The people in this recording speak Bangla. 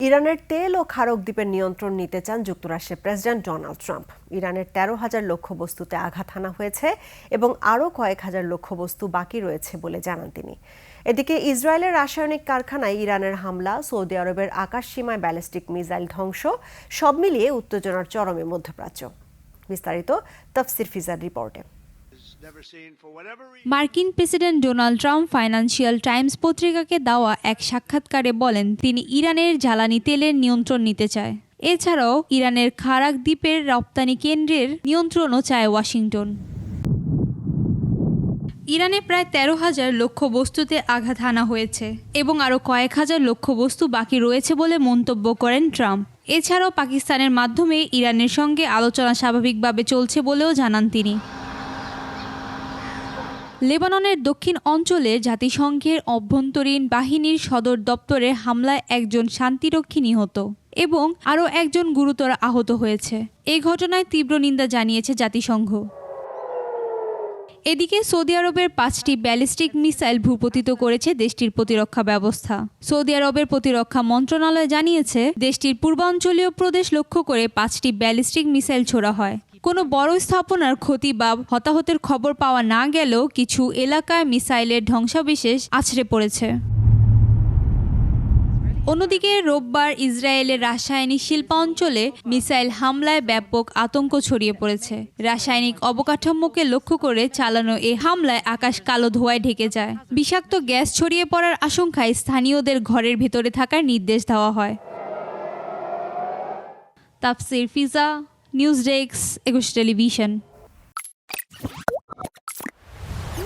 ইরানের তেল ও খারক দ্বীপের নিয়ন্ত্রণ নিতে চান যুক্তরাষ্ট্রের প্রেসিডেন্ট ডোনাল্ড ট্রাম্প। ইরানের 13,000 লক্ষ্যবস্তুতে আঘাত হানা হয়েছে এবং আরও কয়েক হাজার লক্ষ্যবস্তু বাকি রয়েছে বলে জানান তিনি। এদিকে ইসরায়েলের রাসায়নিক কারখানায় ইরানের হামলা, সৌদি আরবের আকাশসীমায় ব্যালিস্টিক মিসাইল ধ্বংস, সব মিলিয়ে উত্তেজনার চরমে মধ্যপ্রাচ্য। বিস্তারিত তফসির ফিজার রিপোর্টে। মার্কিন president Donald Trump Financial Times পত্রিকাকে দেওয়া এক সাক্ষাৎকারে বলেন তিনি ইরানের জ্বালানি তেলের নিয়ন্ত্রণ নিতে চায়। এছাড়াও ইরানের খারাক দ্বীপের রপ্তানি কেন্দ্রের নিয়ন্ত্রণও চায় ওয়াশিংটন। ইরানে প্রায় 13,000 লক্ষ্যবস্তুতে আঘাত হানা হয়েছে এবং আরও কয়েক হাজার লক্ষ্যবস্তু বাকি রয়েছে বলে মন্তব্য করেন ট্রাম্প। এছাড়াও পাকিস্তানের মাধ্যমে ইরানের সঙ্গে আলোচনা স্বাভাবিকভাবে চলছে বলেও জানান তিনি। লেবাননের দক্ষিণ অঞ্চলে জাতিসংঘের অভ্যন্তরীণ বাহিনীর সদর দপ্তরে হামলায় একজন শান্তিরক্ষী নিহত এবং আরও একজন গুরুতর আহত হয়েছে। এই ঘটনায় তীব্র নিন্দা জানিয়েছে জাতিসংঘ। এদিকে সৌদি আরবের 5টি ব্যালিস্টিক মিসাইল ভূপতিত করেছে দেশটির প্রতিরক্ষা ব্যবস্থা। সৌদি আরবের প্রতিরক্ষা মন্ত্রণালয় জানিয়েছে দেশটির পূর্বাঞ্চলীয় প্রদেশ লক্ষ্য করে 5টি ব্যালিস্টিক মিসাইল ছোড়া হয়। কোনো বড় স্থাপনার ক্ষতি বা হতাহতের খবর পাওয়া না গেলেও কিছু এলাকায় মিসাইলের ধ্বংসাবশেষ আছড়ে পড়েছে। অন্যদিকে রোববার ইসরায়েলের রাসায়নিক শিল্পাঞ্চলে মিসাইল হামলায় ব্যাপক আতঙ্ক ছড়িয়ে পড়েছে। রাসায়নিক অবকাঠামোকে লক্ষ্য করে চালানো এই হামলায় আকাশ কালো ধোঁয়ায় ঢেকে যায়। বিষাক্ত গ্যাস ছড়িয়ে পড়ার আশঙ্কায় স্থানীয়দের ঘরের ভেতরে থাকার নির্দেশ দেওয়া হয়। তাফসির ফিজা, নিউজ ডেস্ক, 21 টেলিভিশন।